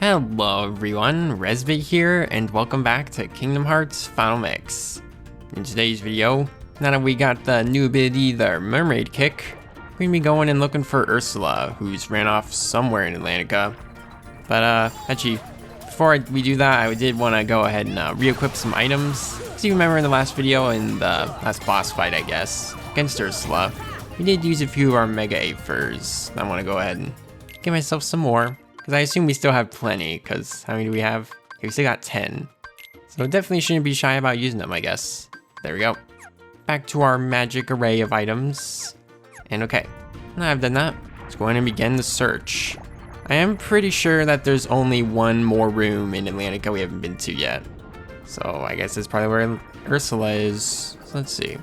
Hello everyone, Resvig here, and welcome back to Kingdom Hearts Final Mix. In today's video, now that we got the new ability, the Mermaid Kick, we're gonna be going and looking for Ursula, who's ran off somewhere in Atlantica. But actually, before we do that, I did want to go ahead and re-equip some items. As you remember in the last video, in the last boss fight, I guess, against Ursula, we did use a few of our Mega Aphers. I want to go ahead and get myself some more. Because I assume we still have plenty, because how many do we have? Okay, we still got 10. So definitely shouldn't be shy about using them, I guess. There we go. Back to our magic array of items. And okay, now I've done that, let's go ahead and begin the search. I am pretty sure that there's only one more room in Atlantica we haven't been to yet. So I guess that's probably where Ursula is. So let's see.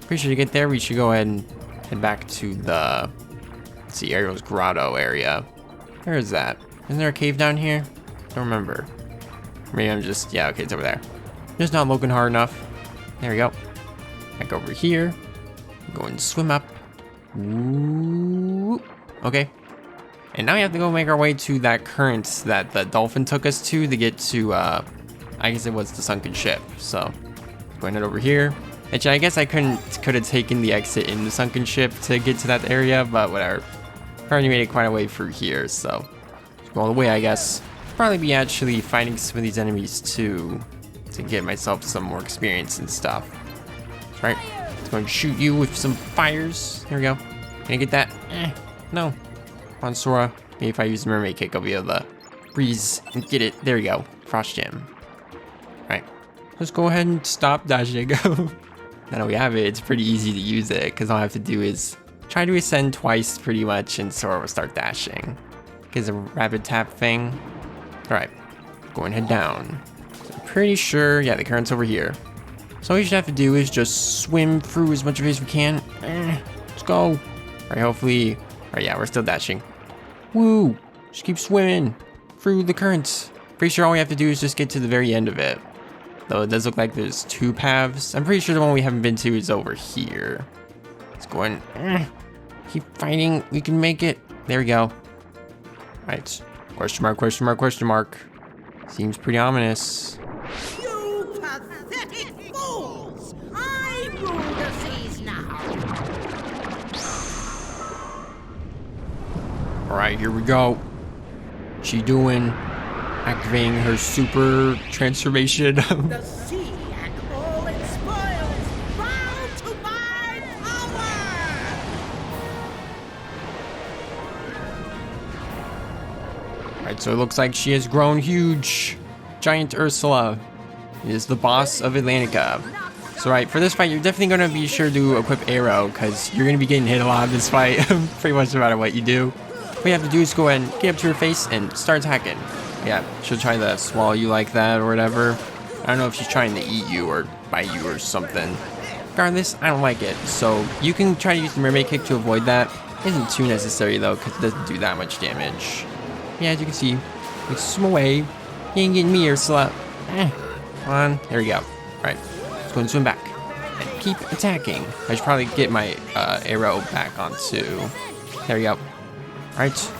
Pretty sure to get there, we should go ahead and head back to the, let's see, Ariel's Grotto area. Where is that? Isn't there a cave down here? Don't remember. Maybe I'm just, yeah, okay, it's over there. Just not looking hard enough. There we go. Back over here. Go and swim up. Ooh. Okay. And now we have to go make our way to that current that the dolphin took us to get to, I guess it was the sunken ship. So, going head over here. Actually, I guess I could have taken the exit in the sunken ship to get to that area, but whatever. Already made it quite a way through here, so let's go all the way, I guess. Probably be actually fighting some of these enemies too, to get myself some more experience and stuff. That's right. Let's go and shoot you with some fires. Here we go. Can I get that? No. Come on, Sora. Maybe if I use the Mermaid Kick, I'll be able to breeze and get it. There we go. Frost Gem. All right. Let's go ahead and stop dashing. Now that we have it, it's pretty easy to use it, because all I have to do is try to ascend twice pretty much, and Sora will start dashing. Gives a rapid tap thing. Alright, go and head down. So I'm pretty sure, yeah, the current's over here. So all you should have to do is just swim through as much of it as we can. Let's go. Alright, hopefully, alright, yeah, we're still dashing. Woo! Just keep swimming through the currents. Pretty sure all we have to do is just get to the very end of it. Though it does look like there's two paths. I'm pretty sure the one we haven't been to is over here. Let's go in. Keep fighting. We can make it. There we go. Right. Question mark, question mark, question mark. Seems pretty ominous. You pathetic fools! I rule the seas now. Alright, here we go. She doing? Activating her super transformation. The sea and all its spoils bow to my power! Alright, so it looks like she has grown huge. Giant Ursula is the boss of Atlantica. So right, for this fight, you're definitely going to be sure to equip Arrow, because you're going to be getting hit a lot in this fight, pretty much no matter what you do. What you have to do is go ahead and get up to her face and start attacking. Yeah, she'll try to swallow you like that or whatever. I don't know if she's trying to eat you or bite you or something. Regardless, I don't like it. So you can try to use the Mermaid Kick to avoid that. It isn't too necessary though, because it doesn't do that much damage. Yeah, as you can see, we swim away. You ain't getting me, Ursula. Come on, there we go. Alright, let's go and swim back. And keep attacking. I should probably get my arrow back on too. There we go. Alright,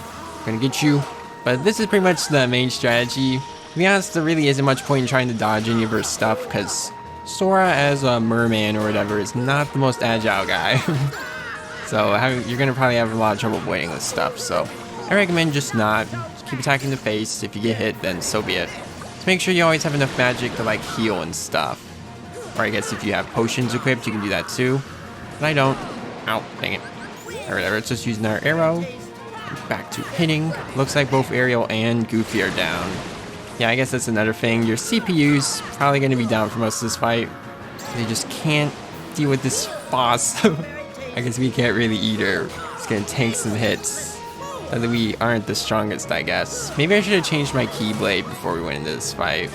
gonna get you. But this is pretty much the main strategy. To be honest, there really isn't much point in trying to dodge any of her stuff, because Sora as a merman or whatever is not the most agile guy. So you're going to probably have a lot of trouble avoiding this stuff. So I recommend just not. Just keep attacking the face. If you get hit, then so be it. Just make sure you always have enough magic to like heal and stuff. Or I guess if you have potions equipped, you can do that too. But I don't. Ow, dang it. Or whatever, it's just using our arrow. Back to hitting. Looks like both Ariel and Goofy are down. Yeah, I guess that's another thing. Your CPU's probably going to be down for most of this fight. They just can't deal with this boss. I guess we can't really eat her. It's going to tank some hits. Not that we aren't the strongest, I guess. Maybe I should have changed my Keyblade before we went into this fight.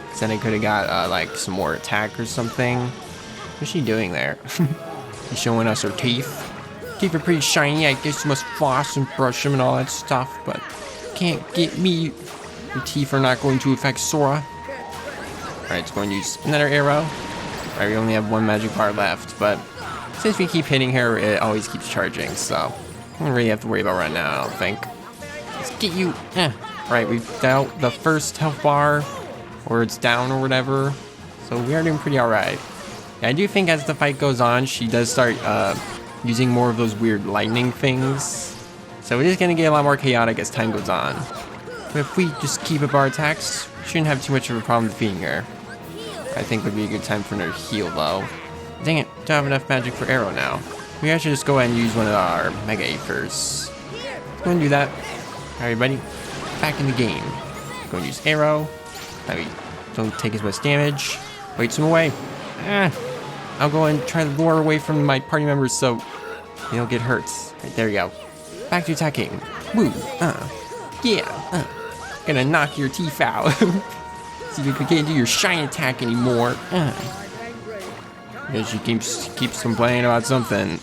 Because then I could have got like some more attack or something. What's she doing there? She's showing us her teeth. Teeth are pretty shiny. I guess you must floss and brush them and all that stuff, but can't get me. The teeth are not going to affect Sora. Alright, let's go and use another arrow. Alright, we only have one magic bar left, but since we keep hitting her, it always keeps charging, so I don't really have to worry about right now, I don't think. Let's get you. Right, we've dealt the first health bar, or it's down or whatever. So we are doing pretty alright. Yeah, I do think as the fight goes on, she does start using more of those weird lightning things. So it is going to get a lot more chaotic as time goes on. But if we just keep up our attacks, we shouldn't have too much of a problem defeating her. I think would be a good time for her to heal though. Dang it, don't have enough magic for arrow now. We actually just go ahead and use one of our Mega Aphers. Go and do that. Alright, buddy. Back in the game. Go and use arrow. That way don't take as much damage. Wait, swim away. I'll go and try to lure away from my party members so they don't get hurt. Right, there we go. Back to attacking. Woo. Yeah. Gonna knock your teeth out. See if you can't do your shine attack anymore. Because she keeps complaining about something.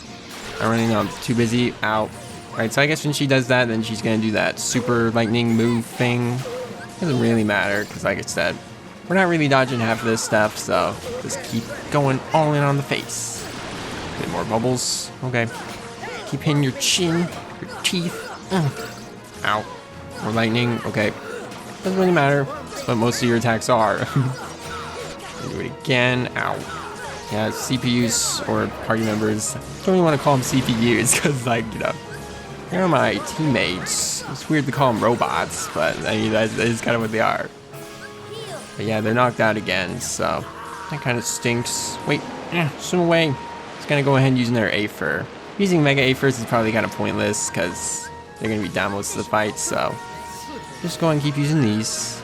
I don't really know. I'm too busy. Ow. Alright, so I guess when she does that, then she's gonna do that super lightning move thing. Doesn't really matter, because like I said, we're not really dodging half of this stuff, so just keep going all in on the face. Get more bubbles. Okay. Keep hitting your chin, your teeth. Ow. More lightning. Okay. Doesn't really matter. That's what most of your attacks are. Do it again. Ow. Yeah, CPUs or party members. I don't really want to call them CPUs because, like, you know, they're my teammates. It's weird to call them robots, but I mean, that is kind of what they are. But yeah, they're knocked out again, so that kind of stinks. Wait, swim away. It's gonna go ahead and using their Aether. Using Mega Aethers is probably kind of pointless because they're gonna be down most of the fight, so just go ahead and keep using these.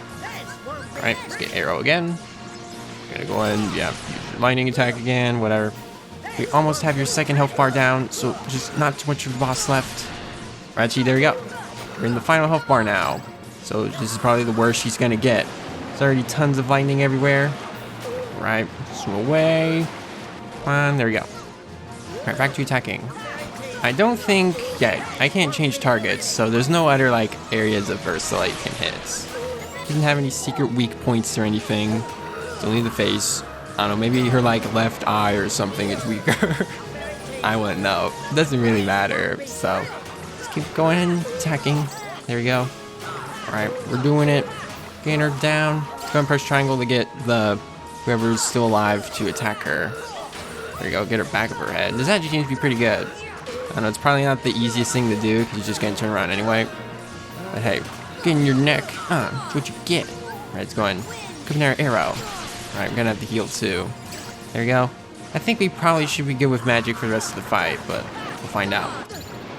Alright, let's get arrow again. Gonna go ahead and, yeah, use your lightning attack again, whatever. We almost have your second health bar down, so just not too much of the boss left. Actually, there we go. We're in the final health bar now. So this is probably the worst she's gonna get. There's already tons of lightning everywhere. Right, swim away. Come on, there we go. Alright, back to attacking. I don't think, yeah, I can't change targets, so there's no other, like, areas of Ursula you can hit. Doesn't have any secret weak points or anything. It's only the face. I don't know, maybe her, like, left eye or something is weaker. I wouldn't know. It doesn't really matter, so let's keep going and attacking. There we go. Alright, we're doing it. Getting her down. Go and press triangle to get the whoever's still alive to attack her. There you go, get her back of her head. This actually seems to be pretty good. I know it's probably not the easiest thing to do because you're just gonna turn around anyway. But hey, get in your neck. That's what you get. Alright, let's go in. Come there, arrow. Alright, we're gonna have to heal too. There we go. I think we probably should be good with magic for the rest of the fight, but we'll find out.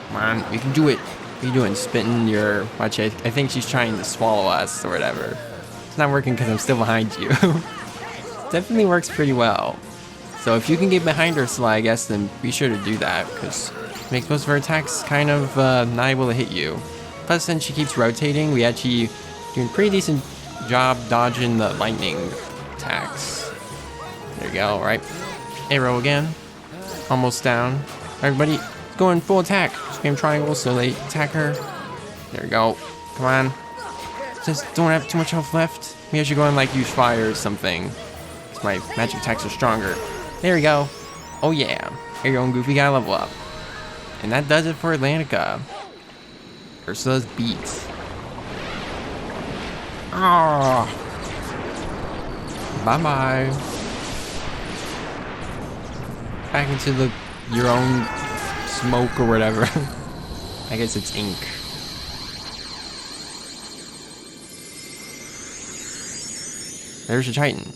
Come on, we can do it. What are you doing? Spitting your... Watch, I think she's trying to swallow us or whatever. It's not working because I'm still behind you. Definitely works pretty well. So if you can get behind Ursula, I guess, then be sure to do that, because it makes most of her attacks kind of not able to hit you. Plus, since she keeps rotating, we actually doing a pretty decent job dodging the lightning attacks. There you go, right? Arrow again. Almost down. Everybody, go in full attack. Spam triangle so they attack her. There we go. Come on. Just don't have too much health left. Maybe I should go and, like, use fire or something. So my magic attacks are stronger. There we go. Oh yeah. Here you go, Goofy, gotta level up. And that does it for Atlantica. Ursula's beat. Ah. Bye-bye. Back into your own smoke or whatever. I guess it's ink. There's your Titan.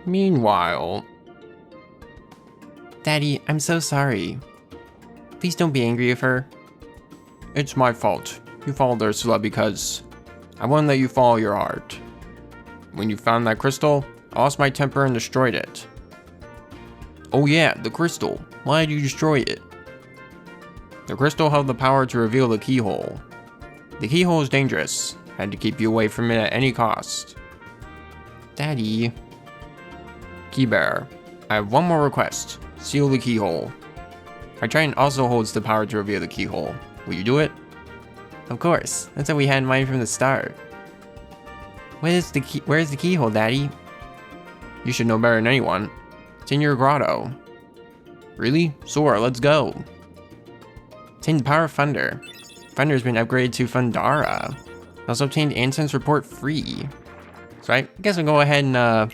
Meanwhile... Daddy, I'm so sorry. Please don't be angry with her. It's my fault. You followed Ursula because I wouldn't let you follow your heart. When you found that crystal, I lost my temper and destroyed it. Oh yeah, the crystal. Why did you destroy it? The crystal held the power to reveal the keyhole. The keyhole is dangerous. I had to keep you away from it at any cost. Daddy. Keybearer, I have one more request. Seal the keyhole. Our Trident also holds the power to reveal the keyhole. Will you do it? Of course. That's what we had in mind from the start. Where's the keyhole, Daddy? You should know better than anyone. It's in your grotto. Really? Sora, let's go. Obtained the power of Thunder. Thunder has been upgraded to Thundara. Also obtained Anson's report free. So I guess we'll go ahead and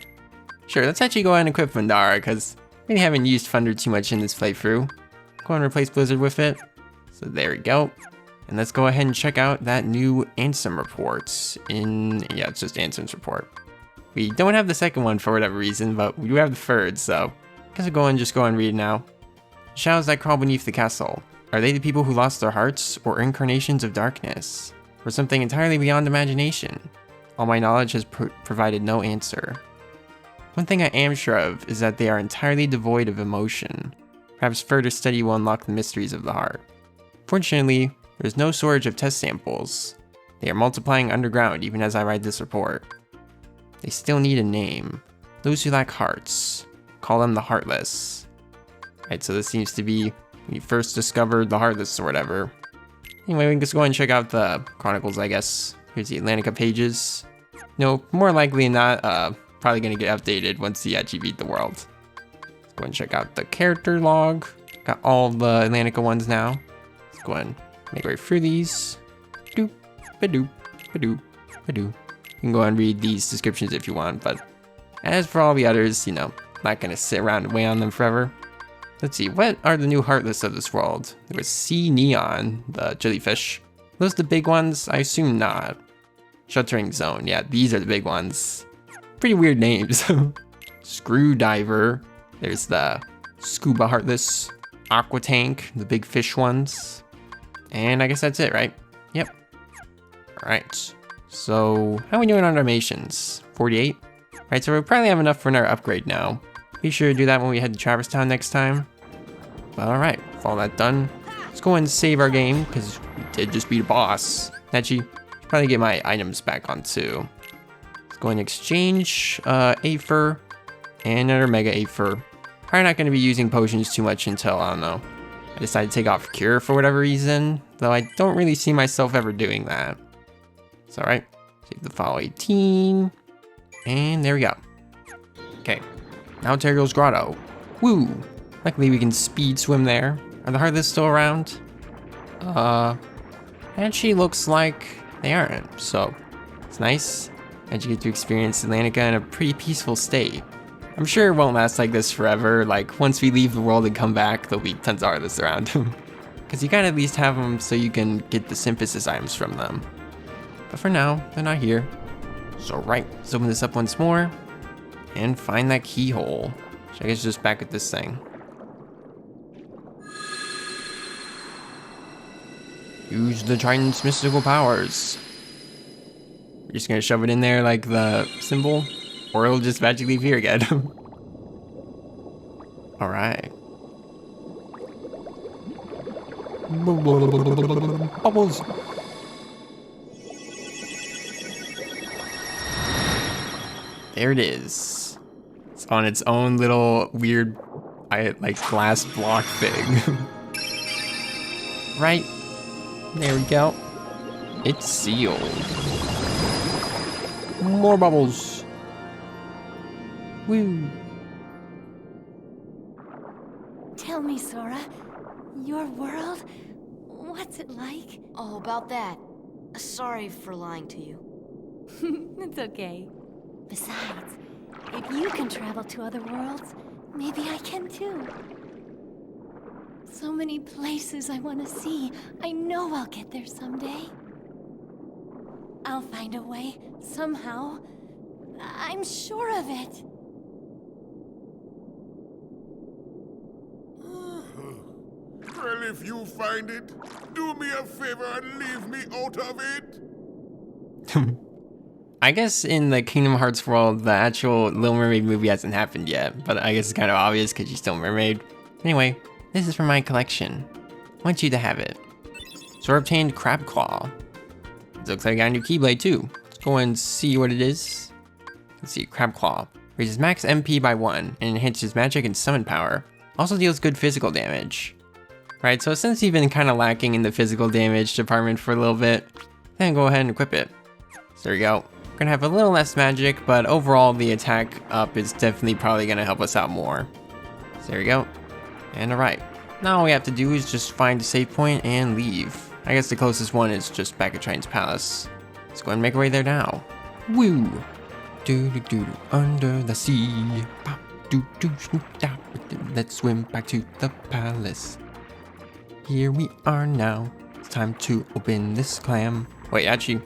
sure, let's actually go ahead and equip Thundara, because we haven't used Thunder too much in this playthrough. Go ahead and replace Blizzard with it. So there we go. And let's go ahead and check out that new Ansem report yeah, it's just Anson's report. We don't have the second one for whatever reason, but we do have the third, so I guess we'll just go and read it now. Shadows that crawl beneath the castle. Are they the people who lost their hearts, or incarnations of darkness? Or something entirely beyond imagination? All my knowledge has provided no answer. One thing I am sure of is that they are entirely devoid of emotion. Perhaps further study will unlock the mysteries of the heart. Fortunately, there is no shortage of test samples. They are multiplying underground even as I write this report. They still need a name. Those who lack hearts. Call them the Heartless. Right, so this seems to be when you first discovered the Heartless or whatever. Anyway, we can just go ahead and check out the chronicles, I guess. Here's the Atlantica pages. No, more likely than not, probably gonna get updated once you actually beat the world. Let's go ahead and check out the character log. Got all the Atlantica ones now. Let's go ahead and make our way through these. Ba-doop, ba-doop, ba-doop, ba-doop. You can go ahead and read these descriptions if you want, but as for all the others, you know, not gonna sit around and wait on them forever. Let's see, what are the new Heartless of this world? There was Sea Neon, the jellyfish. Those the big ones? I assume not. Shuttering Zone, yeah, these are the big ones. Pretty weird names. Screwdiver. There's the Scuba Heartless. Aqua Tank, the big fish ones. And I guess that's it, right? Yep. Alright. So, how are we doing on automations? 48? Right, so we'll probably have enough for another upgrade now. Be sure to do that when we head to Traverse Town next time. But alright, with all that done, let's go and save our game, because we did just beat a boss. Actually, should probably get my items back on too. Let's go and exchange Aether and another Mega Aether. Probably not going to be using potions too much until, I don't know, I decide to take off Cure for whatever reason, though I don't really see myself ever doing that. It's alright. Save the file 18. And there we go. Okay. Now Teriel's Grotto. Woo! Luckily we can speed swim there. Are the Heartless still around? Actually looks like they aren't, so it's nice. And you get to experience Atlantica in a pretty peaceful state. I'm sure it won't last like this forever. Like, once we leave the world and come back, there'll be tons of Heartless around. Because you gotta at least have them so you can get the synthesis items from them. But for now, they're not here. So right, let's open this up once more and find that keyhole. Which I guess just back at this thing. Use the Trident's mystical powers. We're just gonna shove it in there like the symbol, or it'll just magically appear again. Alright. Bubbles. There it is. It's on its own little weird, like glass block thing. Right. There we go. It's sealed. More bubbles. Woo. Tell me, Sora, your world, what's it like? Oh, about that. Sorry for lying to you. It's okay. Besides, if you can travel to other worlds, maybe I can too. So many places I want to see. I know I'll get there someday. I'll find a way, somehow. I'm sure of it. Well, if you find it, do me a favor and leave me out of it. I guess in the Kingdom Hearts world, the actual Little Mermaid movie hasn't happened yet, but I guess it's kind of obvious because she's still a mermaid. Anyway, this is for my collection. I want you to have it. Sora obtained Crab Claw. It looks like I got a new Keyblade too. Let's go and see what it is. Let's see, Crab Claw. Raises max MP by 1 and enhances magic and summon power. Also deals good physical damage. Right, so since you've been kind of lacking in the physical damage department for a little bit, then go ahead and equip it. So there we go. We're gonna have a little less magic, but overall the attack up is definitely probably gonna help us out more. So there we go. And alright, Now all we have to do is just find a save point and leave. I guess the closest one is just back at Triton's Palace. Let's go and make our way there now. Woo! Do do do under the sea. Pop, do do snoop da. Let's swim back to the palace. Here we are now. It's time to open this clam. Wait, actually,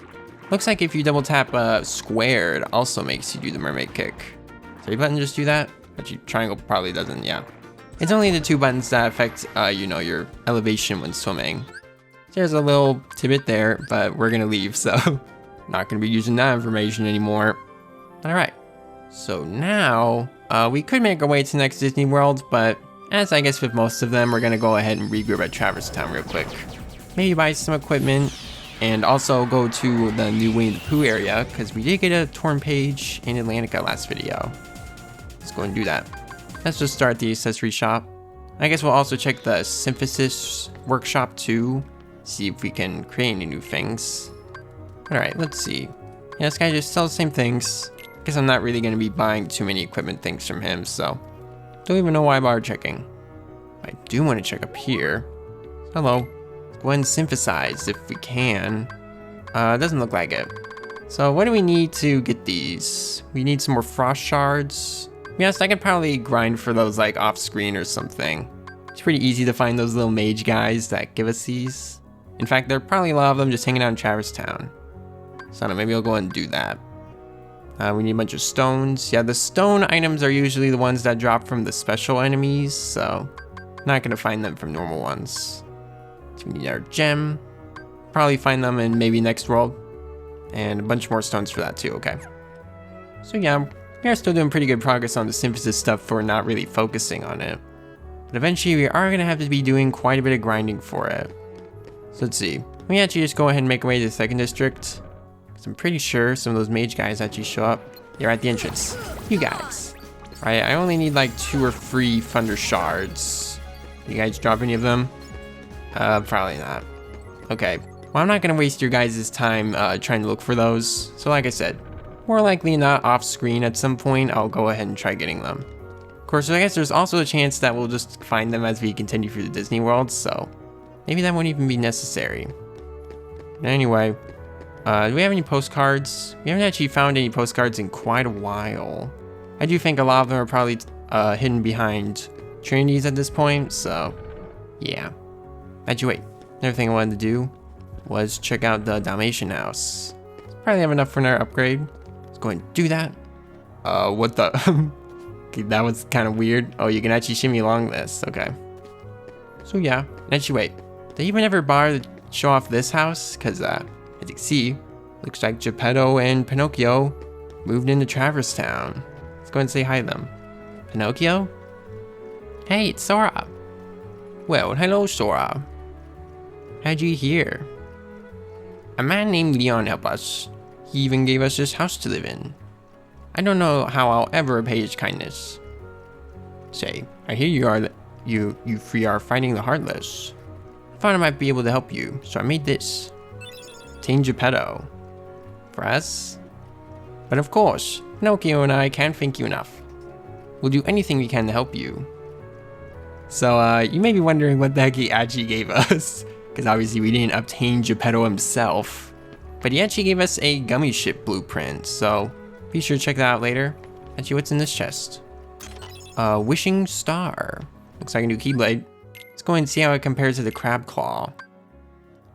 looks like if you double tap square, it also makes you do the mermaid kick. So your button just do that? Actually, triangle probably doesn't, yeah. It's only the two buttons that affect, you know, your elevation when swimming. There's a little tidbit there, but we're gonna leave, so not gonna be using that information anymore. All right, so now we could make our way to the next Disney World, but as I guess with most of them, we're gonna go ahead and regroup at Traverse Town real quick. Maybe buy some equipment, and also go to the new Winnie the Pooh area, because we did get a torn page in Atlantica last video. Let's go and do that. Let's just start the accessory shop. I guess we'll also check the synthesis workshop too, see if we can create any new things. All right, let's see. Yeah, this guy just sells the same things. Guess I'm not really gonna be buying too many equipment things from him, so don't even know why I bothered checking. I do want to check up here. Hello. Go ahead and synthesize if we can. It doesn't look like it. So what do we need to get these? We need some more frost shards. Yes, I could probably grind for those like off screen or something. It's pretty easy to find those little mage guys that give us these. In fact, there are probably a lot of them just hanging out in Traverse Town. So I don't know, maybe I'll go ahead and do that. We need a bunch of stones. Yeah, the stone items are usually the ones that drop from the special enemies, so not gonna find them from normal ones. So we need our gem. Probably find them in maybe next world. And a bunch more stones for that too, okay. So yeah, we are still doing pretty good progress on the synthesis stuff for not really focusing on it. But eventually we are gonna have to be doing quite a bit of grinding for it. So let's see. We actually just go ahead and make our way to the second district. I'm pretty sure some of those mage guys actually show up. They're at the entrance. You guys. Right, I only need like 2 or 3 thunder shards. You guys drop any of them? Probably not. Okay. Well, I'm not gonna waste your guys' time trying to look for those. So like I said, more likely not off screen at some point, I'll go ahead and try getting them. Of course, I guess there's also a chance that we'll just find them as we continue through the Disney World, so maybe that won't even be necessary. Anyway, do we have any postcards? We haven't actually found any postcards in quite a while. I do think a lot of them are probably hidden behind Trinities at this point, so yeah. Actually, wait. Another thing I wanted to do was check out the Dalmatian house. Probably have enough for another upgrade. Let's go ahead and do that. What the? Okay, that was kind of weird. Oh, you can actually shimmy along this. Okay. So yeah. Actually, wait. Did they even ever bother to show off this house? Because, as you can see, looks like Geppetto and Pinocchio moved into Traverse Town. Let's go ahead and say hi to them. Pinocchio? Hey, it's Sora. Well, hello, Sora. How'd you hear? A man named Leon helped us. He even gave us this house to live in. I don't know how I'll ever repay his kindness. Say, I hear you three are fighting the Heartless. I thought I might be able to help you, so I made this. Team Geppetto. For us? But of course, Pinocchio and I can't thank you enough. We'll do anything we can to help you. So, you may be wondering what the heck he actually gave us. Because obviously we didn't obtain Geppetto himself. But he actually gave us a gummy ship blueprint, so be sure to check that out later. Actually, what's in this chest? Wishing Star. Looks like a new Keyblade. Let's go and see how it compares to the Crab Claw.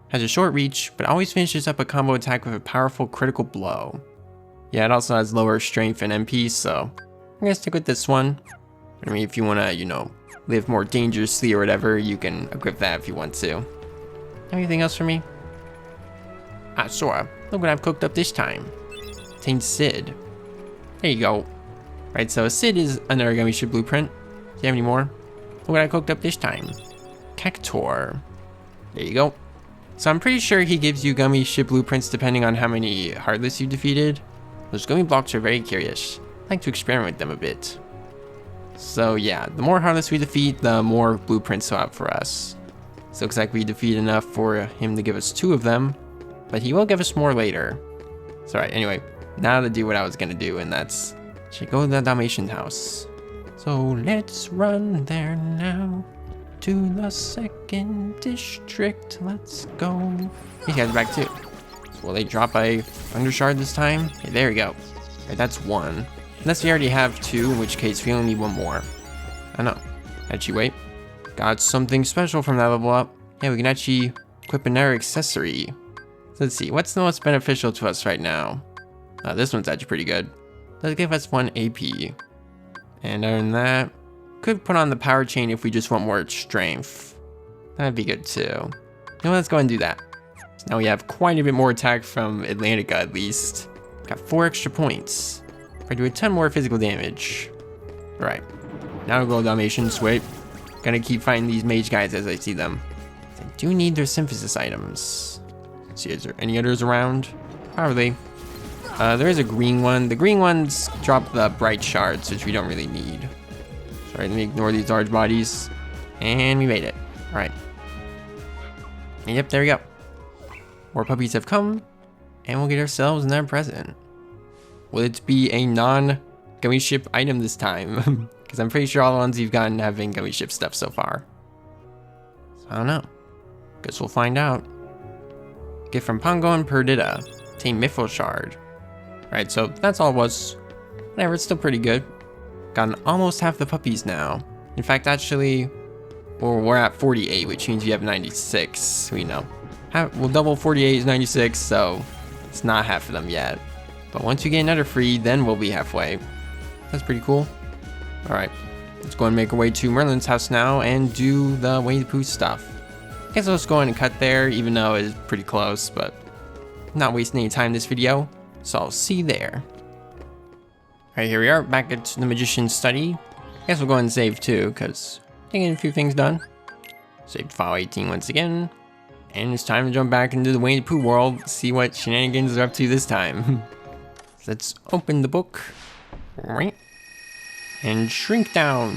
Has a short reach, but always finishes up a combo attack with a powerful critical blow. Yeah, it also has lower strength and MP, so I'm gonna stick with this one. I mean, if you wanna, you know, live more dangerously or whatever, you can equip that if you want to. Anything else for me? Ah, Sora, look what I've cooked up this time. Contains Sid. There you go. Right, so Sid is another gummy ship blueprint. Do you have any more? Look what I cooked up this time. Cactuar. There you go. So I'm pretty sure he gives you gummy ship blueprints depending on how many Heartless you defeated. Those gummy blocks are very curious. I like to experiment with them a bit. So yeah, the more Heartless we defeat, the more blueprints he'll have for us. So it looks like we defeat enough for him to give us 2 of them, but he will give us more later. So right, anyway, now to do what I was gonna do, and that's go to the Dalmatian house. So let's run there now. to the 2nd district. Let's go. These guys are back too. Will they drop a Undershard this time? Okay, there we go. Alright, that's 1. Unless we already have 2, in which case we only need 1 more. I don't know. Actually, wait. Got something special from that level up. Yeah, we can actually equip another accessory. So let's see, what's the most beneficial to us right now? This one's actually pretty good. Does give us 1 AP. And other than that, could put on the power chain if we just want more strength. That'd be good too. You know, let's go and do that. So now we have quite a bit more attack from Atlantica at least. Got 4 extra points. I do a ton more physical damage. Alright, now we'll go Dalmatians. Wait, gonna keep fighting these mage guys as I see them. I do need their synthesis items. Let's see, is there any others around? Probably. There is a green one. The green ones drop the bright shards, which we don't really need. Sorry, let me ignore these large bodies. And we made it. Alright. Yep, there we go. More puppies have come. And we'll get ourselves another present. Will it be a non-gummy ship item this time? Because I'm pretty sure all the ones you've gotten have been gummy ship stuff so far. So I don't know. Guess we'll find out. Get from Pongo and Perdita. Tame Mithril Shard. Right, so that's all it was. Whatever, it's still pretty good. Gotten almost half the puppies now. In fact, actually, well, we're at 48, which means we have 96. We know. We'll double 48 is 96, so it's not half of them yet. But once we get another free, then we'll be halfway. That's pretty cool. Alright, let's go and make our way to Merlin's house now and do the Winnie the Pooh stuff. Guess I'll just go in and cut there, even though it's pretty close, but not wasting any time in this video. So I'll see you there. Alright, here we are, back at the Magician's Study. Guess we'll go and save too, because getting a few things done. Saved file 18 once again. And it's time to jump back into the Winnie the Pooh world, see what shenanigans are up to this time. Let's open the book. Right. And shrink down.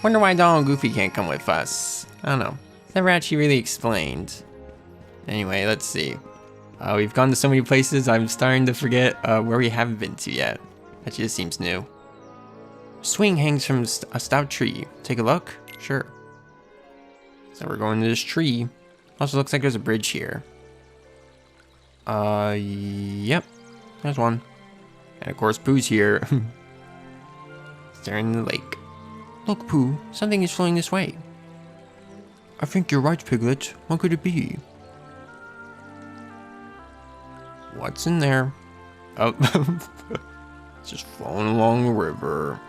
Wonder why Donald and Goofy can't come with us. I don't know. It's never actually really explained. Anyway, let's see. We've gone to so many places, I'm starting to forget where we haven't been to yet. That just seems new. Swing hangs from a stout tree. Take a look? Sure. So we're going to this tree. Also looks like there's a bridge here. Yep. There's one. And of course, Pooh's here. Staring in the lake. Look, Pooh, something is flowing this way. I think you're right, Piglet. What could it be? What's in there? Oh, it's just flowing along the river.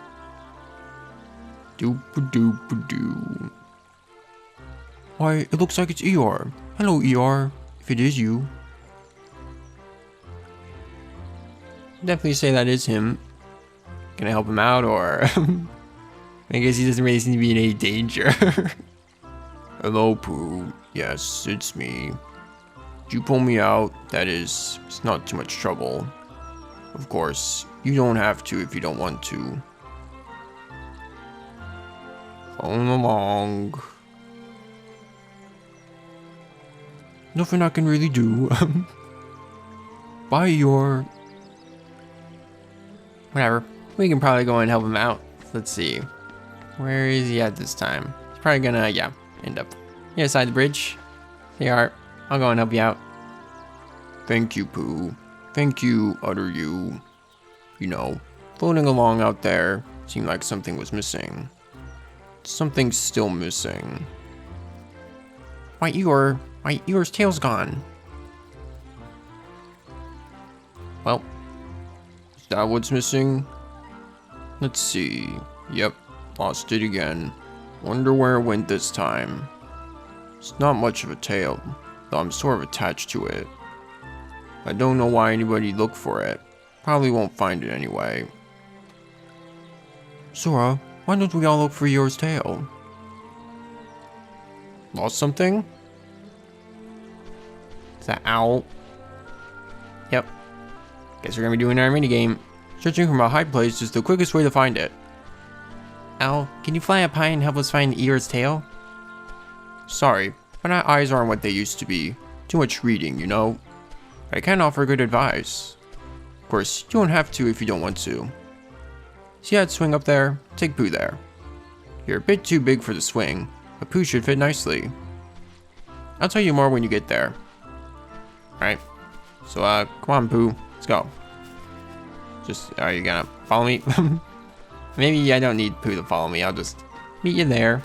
Doop-a-doop-a-doo. Why, it looks like it's Eeyore. Hello, Eeyore, if it is you. Definitely say that is him. Can I help him out, or... I guess he doesn't really seem to be in any danger. Hello, Pooh. Yes, it's me. Did you pull me out? That is, it's not too much trouble. Of course, you don't have to if you don't want to. Following along. Nothing I can really do. Bye, Eeyore. Whatever. We can probably go and help him out. Let's see. Where is he at this time? He's probably gonna, yeah, end up here side the bridge. Here you are. I'll go and help you out. Thank you, Pooh. Thank you, other you. You know, floating along out there seemed like something was missing. Something's still missing. Why, Eeyore's tail's gone. Well, is that what's missing? Let's see. Yep, lost it again. Wonder where it went this time. It's not much of a tail, though I'm sort of attached to it. I don't know why anybody looked for it. Probably won't find it anyway. Sora, why don't we all look for Eeyore's tail? Lost something? Is that owl? Yep. Guess we're gonna be doing our minigame. Searching from a high place is the quickest way to find it. Owl, can you fly up high and help us find Eeyore's tail? Sorry, but my eyes aren't what they used to be. Too much reading, you know? I can offer good advice. Of course, you don't have to if you don't want to. See that swing up there? Take Pooh there. You're a bit too big for the swing. but Pooh should fit nicely. I'll tell you more when you get there. Alright. So, come on, Pooh. Let's go. Just, are you gonna follow me? Maybe I don't need Pooh to follow me. I'll just meet you there.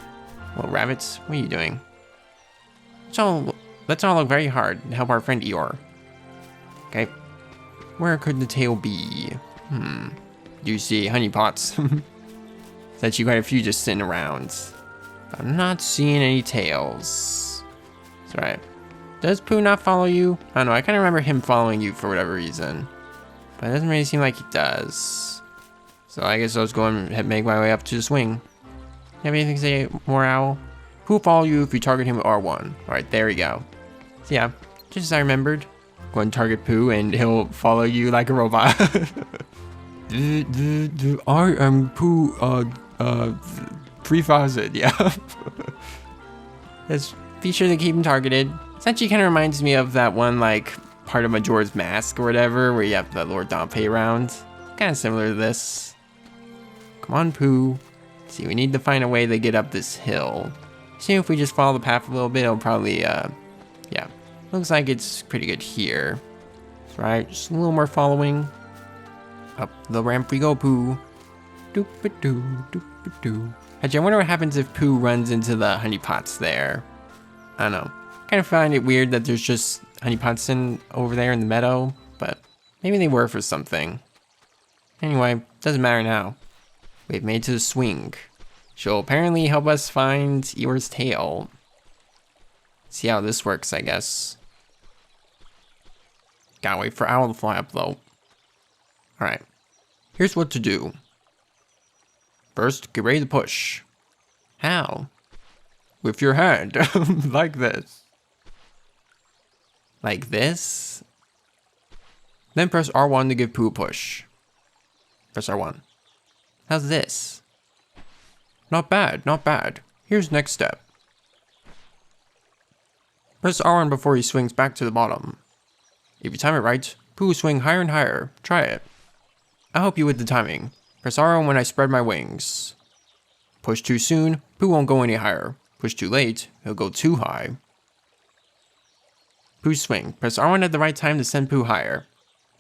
Little rabbits, what are you doing? Let's all look very hard and help our friend Eeyore. Okay. Where could the tail be? Do you see honey pots? That's you quite a few just sitting around. I'm not seeing any tails. That's right. Does Pooh not follow you? I don't know, I kind of remember him following you for whatever reason. But it doesn't really seem like he does. So I guess I'll just go and make my way up to the swing. You have anything to say more, Owl? Pooh will follow you if you target him with R1. Alright, there we go. So yeah, just as I remembered. Go and target Pooh and he'll follow you like a robot. I am Pooh, 3000, yeah. Just be sure to keep him targeted. This actually kind of reminds me of that one, like, part of Majora's Mask or whatever, where you have the Lord Dompe around. Kind of similar to this. Come on, Pooh. See, we need to find a way to get up this hill. See, if we just follow the path a little bit, it'll probably, yeah. Looks like it's pretty good here. That's right, just a little more following. Up the ramp we go, Pooh. Doop-a-doo, doop-a-doo. Actually, I wonder what happens if Pooh runs into the honey pots there. I don't know. Kind of find it weird that there's just honey pots over there in the meadow, but maybe they were for something. Anyway, doesn't matter now. We've made it to the swing. She'll apparently help us find Eeyore's tail. See how this works, I guess. Gotta wait for Owl to fly up, though. Alright. Here's what to do. First, get ready to push. How? With your hand. Like this. Like this? Then press R1 to give Pooh a push. Press R1. How's this? Not bad, not bad. Here's next step. Press R1 before he swings back to the bottom. If you time it right, Pooh will swing higher and higher. Try it. I'll help you with the timing. Press R1 when I spread my wings. Push too soon, Pooh won't go any higher. Push too late, he'll go too high. Pooh swing. Press R1 at the right time to send Pooh higher.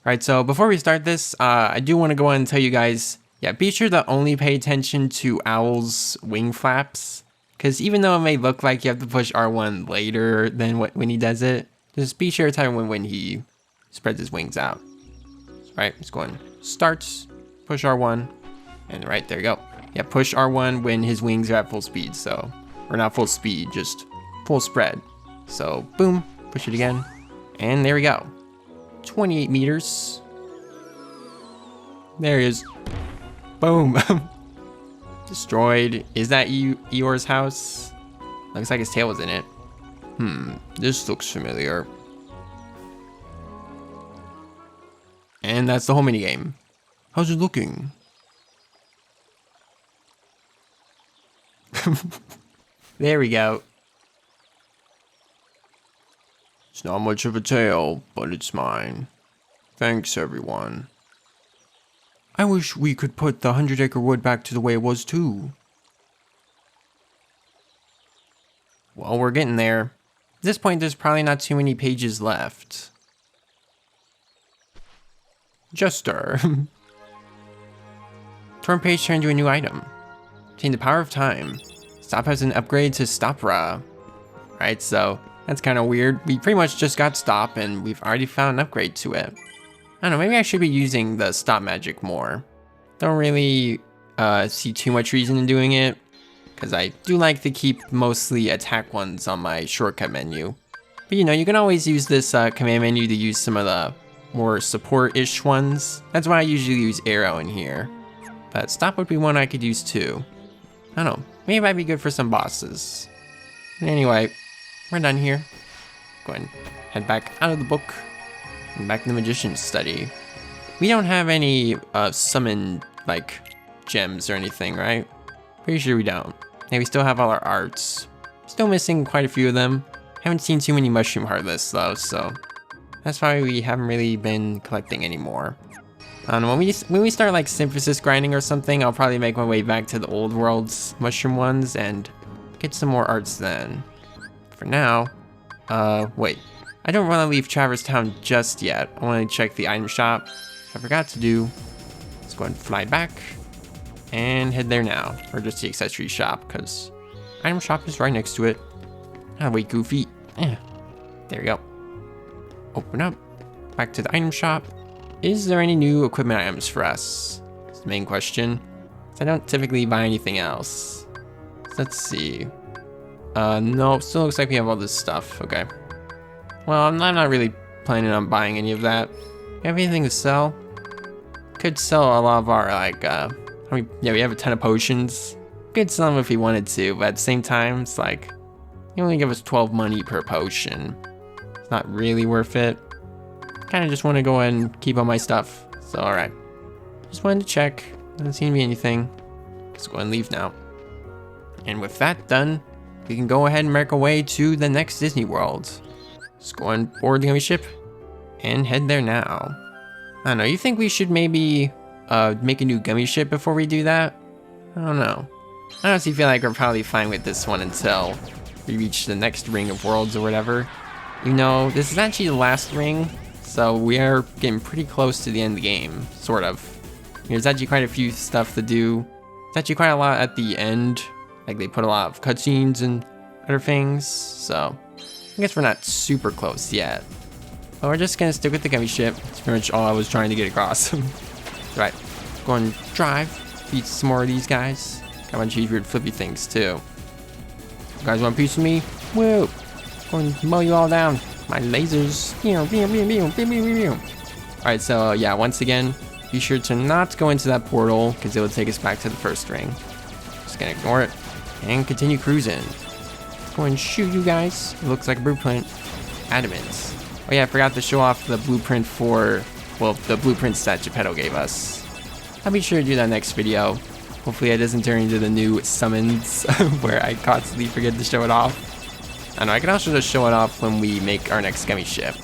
Alright, so before we start this, I do want to go on and tell you guys, yeah, be sure to only pay attention to Owl's wing flaps. Because even though it may look like you have to push R1 later than when he does it, just be sure to time when he spreads his wings out. Alright, let's go on. Start, push R1, and right, there you go. Yeah, push R1 when his wings are at full speed, so, or not full speed, just full spread. So, boom, push it again, and there we go. 28 meters. There he is. Boom. Destroyed. Is that Eeyore's house? Looks like his tail was in it. This looks familiar. And that's the whole minigame. How's it looking? There we go. It's not much of a tail, but it's mine. Thanks, everyone. I wish we could put the 100-acre wood back to the way it was, too. Well, we're getting there. At this point, there's probably not too many pages left. Jester. Turn page turned to a new item. Obtain the power of time. Stop has an upgrade to Stopra. Right, so that's kind of weird. We pretty much just got Stop and we've already found an upgrade to it. I don't know, maybe I should be using the Stop magic more. Don't really see too much reason in doing it, because I do like to keep mostly attack ones on my shortcut menu. But you know, you can always use this command menu to use some of the more support-ish ones. That's why I usually use arrow in here. But Stop would be one I could use too. I don't know, maybe it might be good for some bosses. Anyway, we're done here. Go ahead and head back out of the book. And back to the Magician's Study. We don't have any summon, like, gems or anything, right? Pretty sure we don't. Yeah, we still have all our arts. Still missing quite a few of them. Haven't seen too many mushroom heartless though, so that's why we haven't really been collecting anymore. I don't know, when we start like synthesis grinding or something, I'll probably make my way back to the old world's mushroom ones and get some more arts then. For now, wait. I don't want to leave Traverse Town just yet. I want to check the item shop. I forgot to do. Let's go ahead and fly back and head there now. Or just the accessory shop, because item shop is right next to it. Ah, wait, Goofy. There we go. Open up. Back to the item shop. Is there any new equipment items for us? That's the main question. I don't typically buy anything else. Let's see. No, still looks like we have all this stuff. Okay. Well, I'm not really planning on buying any of that. You have anything to sell? Could sell a lot of our, like, yeah, we have a ton of potions. Could sell them if we wanted to, but at the same time, it's like, you only give us 12 money per potion. It's not really worth it. Kind of just want to go ahead and keep all my stuff. So, alright. Just wanted to check. Doesn't seem to be anything. Let's go ahead and leave now. And with that done, we can go ahead and make our way to the next Disney World. Let's go on board the gummy ship and head there now. I don't know, you think we should maybe make a new gummy ship before we do that? I don't know. I honestly feel like we're probably fine with this one until we reach the next ring of worlds or whatever. You know, this is actually the last ring, so we are getting pretty close to the end of the game, sort of. There's actually quite a few stuff to do. It's actually quite a lot at the end. Like, they put a lot of cutscenes and other things, so I guess we're not super close yet. But we're just gonna stick with the gummy ship. That's pretty much all I was trying to get across. Right, go and drive, beat some more of these guys. Got a bunch of weird flippy things too. You guys want a piece of me? Woo! Go and mow you all down. My lasers. Alright, so yeah, once again, be sure to not go into that portal because it will take us back to the first ring. Just gonna ignore it and continue cruising. Go and shoot you guys. It looks like a blueprint. Adamants. Oh yeah, I forgot to show off the blueprint for, well, the blueprints that Geppetto gave us. I'll be sure to do that next video. Hopefully it doesn't turn into the new summons where I constantly forget to show it off. I know, I can also just show it off when we make our next gummy ship.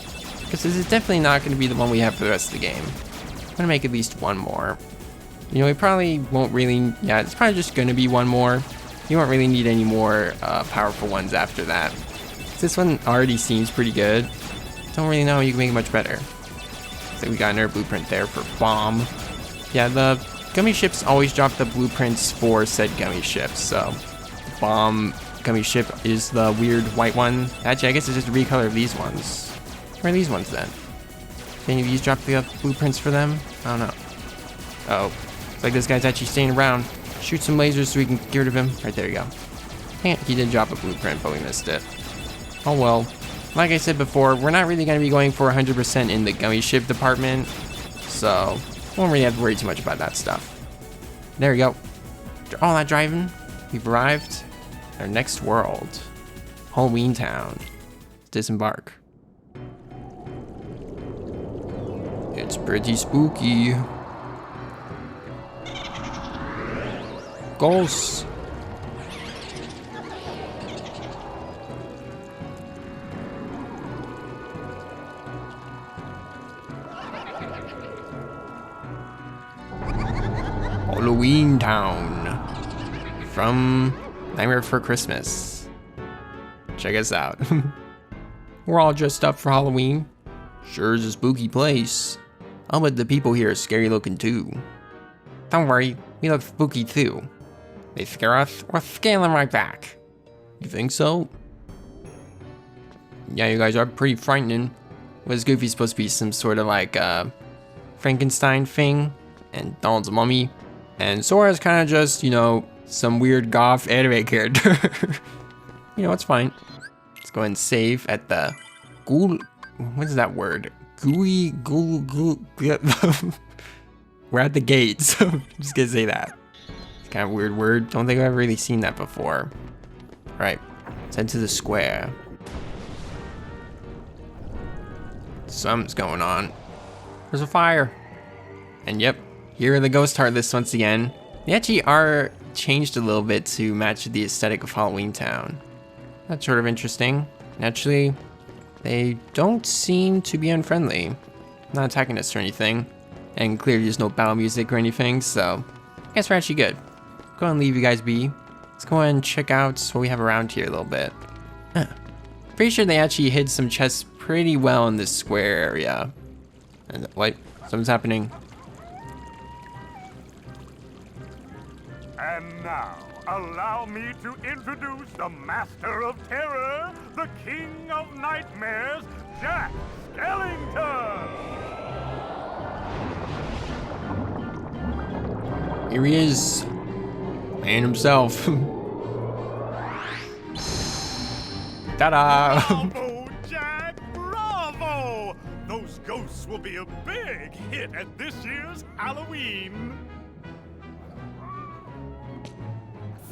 Because this is definitely not going to be the one we have for the rest of the game. I'm going to make at least one more. You know, we probably won't really, yeah, it's probably just going to be one more. You won't really need any more powerful ones after that. This one already seems pretty good. Don't really know how you can make it much better. So we got another blueprint there for Bomb. Yeah, the gummy ships always drop the blueprints for said gummy ships, so Bomb gummy ship is the weird white one. Actually, I guess it's just a recolor of these ones. Where are these ones then? Did any of these drop the blueprints for them? I don't know. Oh, it's like this guy's actually staying around. Shoot some lasers so we can get rid of him. Right, there you go. Yeah, he did drop a blueprint, but we missed it. Oh well. Like I said before, we're not really going to be going for 100% in the gummy ship department, so won't really have to worry too much about that stuff. There we go. After all that driving, we've arrived at our next world, Halloween Town. Let's disembark. It's pretty spooky. Ghosts. Halloween Town from Nightmare Before Christmas. Check us out. We're all dressed up for Halloween. Sure is a spooky place. I'll bet the people here are scary looking too. Don't worry, we look spooky too. They scare us, we'll scare them right back. You think so? Yeah, you guys are pretty frightening. Was Goofy supposed to be some sort of like Frankenstein thing? And Donald's a mummy? And Sora's kind of just, you know, some weird goth anime character. You know, it's fine. Let's go ahead and save at the ghoul. What is that word? Gooey ghoul. We're at the gate, so I'm just gonna say that. It's kind of a weird word. Don't think I've ever really seen that before. All right, let's head to the square. Something's going on. There's a fire. And yep, here are the ghost heartless once again. They actually are changed a little bit to match the aesthetic of Halloween Town. That's sort of interesting. Naturally, they don't seem to be unfriendly. Not attacking us or anything. And clearly there's no battle music or anything, so I guess we're actually good. Go and leave you guys be. Let's go ahead and check out what we have around here a little bit. Pretty sure they actually hid some chests pretty well in this square area. And what? Something's happening. And now, allow me to introduce the Master of Terror, the King of Nightmares, Jack Skellington! Here he is. Man himself. Ta-da! Bravo, Jack! Bravo! Those ghosts will be a big hit at this year's Halloween.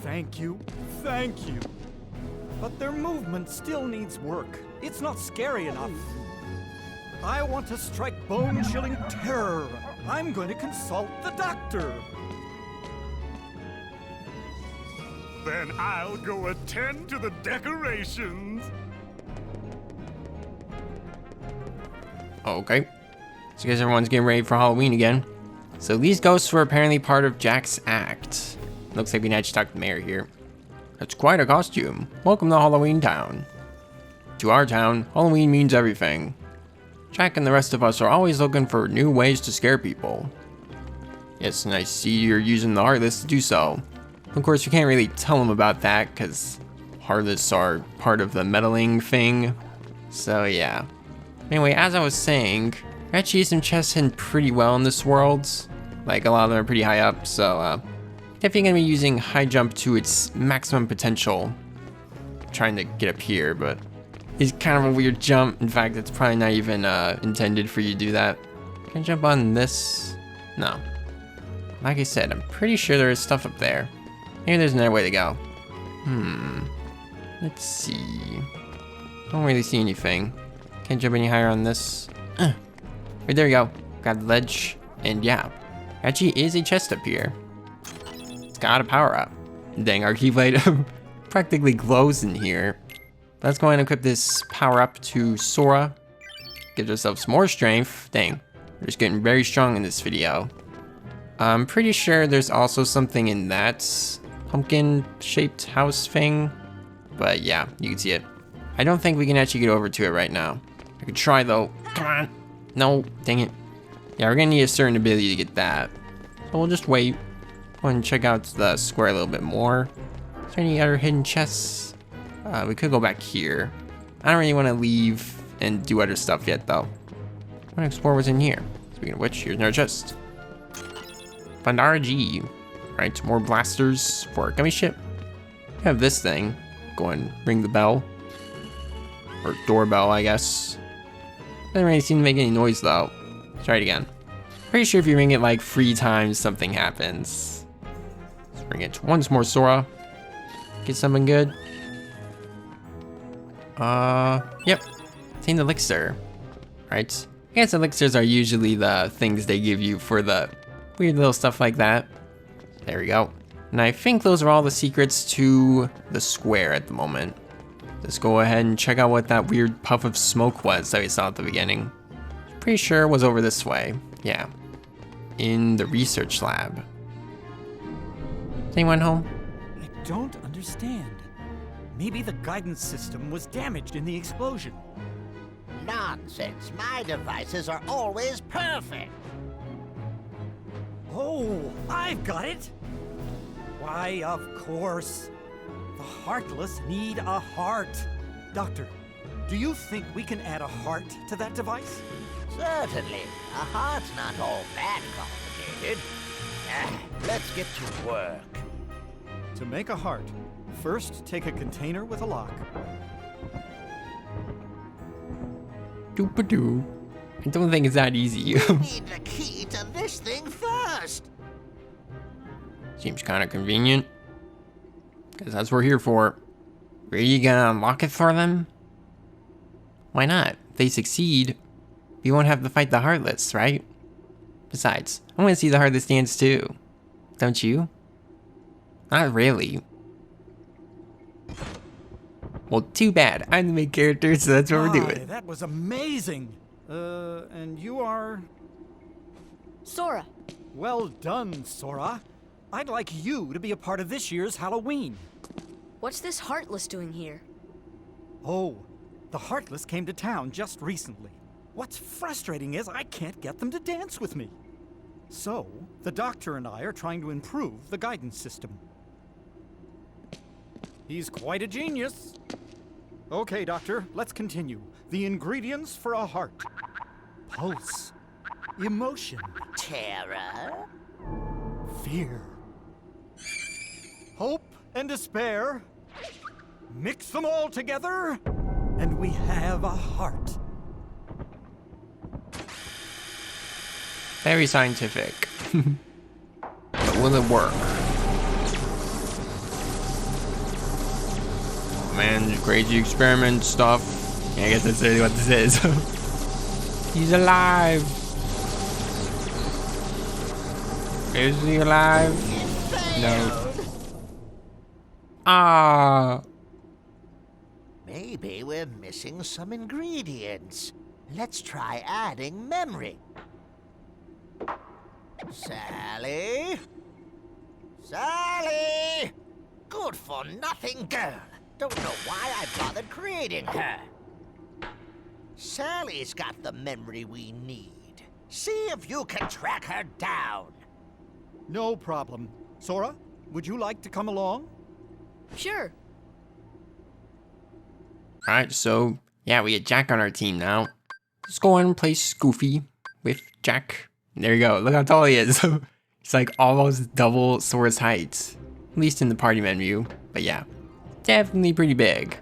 Thank you. But their movement still needs work. It's not scary enough. I want to strike bone-chilling terror. I'm going to consult the doctor. Then I'll go attend to the decorations. Okay. So I guess everyone's getting ready for Halloween again. So these ghosts were apparently part of Jack's act. Looks like we can actually talk to the mayor here. That's quite a costume. Welcome to Halloween Town. To our town, Halloween means everything. Jack and the rest of us are always looking for new ways to scare people. Yes, and I see you're using the Heartless to do so. Of course, you can't really tell them about that because Heartless are part of the meddling thing. So yeah. Anyway, as I was saying, there actually is some chests hidden pretty well in this world. Like, a lot of them are pretty high up, so definitely gonna be using high jump to its maximum potential. Trying to get up here, but it's kind of a weird jump. In fact, it's probably not even intended for you to do that. Can I jump on this? No. Like I said, I'm pretty sure there is stuff up there. Maybe there's another way to go. Let's see. Don't really see anything. Can't jump any higher on this. Right, there we go. Got the ledge. And yeah, actually is a chest up here. It's got a power up. Dang, our Keyblade practically glows in here. Let's go ahead and equip this power up to Sora. Gives ourselves some more strength. Dang, we're just getting very strong in this video. I'm pretty sure there's also something in that pumpkin-shaped house thing. But yeah, you can see it. I don't think we can actually get over to it right now. I could try though. Come on. No, dang it. Yeah, we're gonna need a certain ability to get that. So we'll just wait. Go and check out the square a little bit more. Is there any other hidden chests? We could go back here. I don't really want to leave and do other stuff yet though. I want to explore what's in here. Speaking of which, here's another chest. Pandara G. Right, more blasters for a gummy ship. We have this thing. Go and ring the bell. Or doorbell, I guess. Doesn't really seem to make any noise though. Let's try it again. Pretty sure if you ring it like 3 times, something happens. Let's ring it once more, Sora. Get something good. Yep. Obtain the elixir. Right. I guess elixirs are usually the things they give you for the weird little stuff like that. There we go. And I think those are all the secrets to the square at the moment. Let's go ahead and check out what that weird puff of smoke was that we saw at the beginning. Pretty sure it was over this way. Yeah. In the research lab. Is anyone home? I don't understand. Maybe the guidance system was damaged in the explosion. Nonsense. My devices are always perfect. Oh, I've got it! Why, of course. The Heartless need a heart. Doctor, do you think we can add a heart to that device? Certainly. A heart's not all that complicated. Let's get to work. To make a heart, first take a container with a lock. Doop-a-doo. I don't think it's that easy. Need the key to this thing first. Seems kind of convenient. Because that's what we're here for. Are you gonna unlock it for them? Why not? If they succeed, we won't have to fight the Heartless, right? Besides, I want to see the Heartless dance too. Don't you? Not really. Well, too bad. I'm the main character, so that's what we're doing. That was amazing. And you are... Sora, Well done, Sora. I'd like you to be a part of this year's Halloween. What's this Heartless doing here? Oh, the Heartless came to town just recently. What's frustrating is I can't get them to dance with me. So, the Doctor and I are trying to improve the guidance system. He's quite a genius. Okay, Doctor, let's continue. The ingredients for a heart. Pulse. Emotion. Terror? Fear. Hope and despair. Mix them all together, and we have a heart. Very scientific. But will it work? Oh man, crazy experiment stuff. Yeah, I guess that's really what this is. He's alive. Is he alive? No. Ah. Maybe we're missing some ingredients. Let's try adding memory. Sally? Sally! Good for nothing girl. Don't know why I bothered creating her. Sally's got the memory we need. See if you can track her down. No problem. Sora, would you like to come along? Sure. Alright, so yeah, we get Jack on our team now. Let's go on and play Goofy with Jack. There you go, look how tall he is. He's like almost double Sora's height. At least in the party menu. But yeah, definitely pretty big.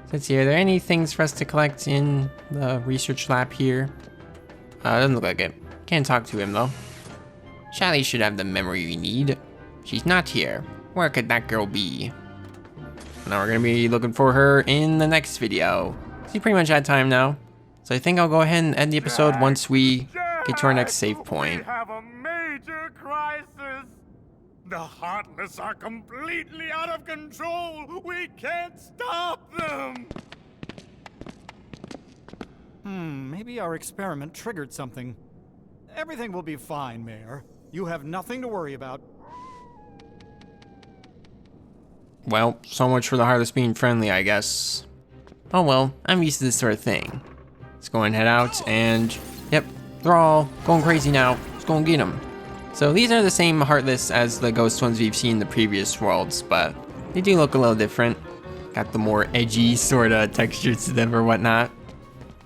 So let's see, are there any things for us to collect in the research lab here? Doesn't look like it. Can't talk to him though. Sally should have the memory we need. She's not here. Where could that girl be? Now we're gonna be looking for her in the next video. So you pretty much had time now. So I think I'll go ahead and end the episode once we get to our next save point. We have a major crisis. The Heartless are completely out of control. We can't stop them. Maybe our experiment triggered something. Everything will be fine, Mayor. You have nothing to worry about. Well, so much for the Heartless being friendly, I guess. Oh well, I'm used to this sort of thing. Let's go and head out and, yep, they're all going crazy now. Let's go and get them. So these are the same Heartless as the ghost ones we've seen in the previous worlds, but they do look a little different. Got the more edgy sort of textures to them or whatnot.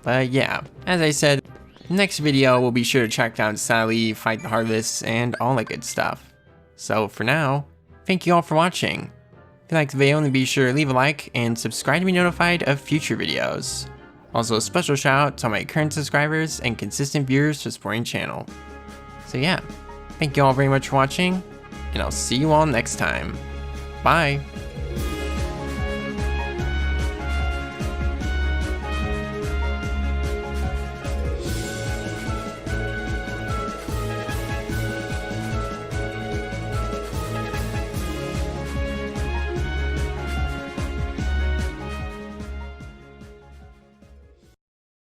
But yeah, as I said, next video we'll be sure to track down Sally, fight the Heartless, and all that good stuff. So for now, thank you all for watching. If you liked the video, then be sure to leave a like and subscribe to be notified of future videos. Also a special shout out to all my current subscribers and consistent viewers for supporting the channel. So yeah, thank you all very much for watching, and I'll see you all next time. Bye!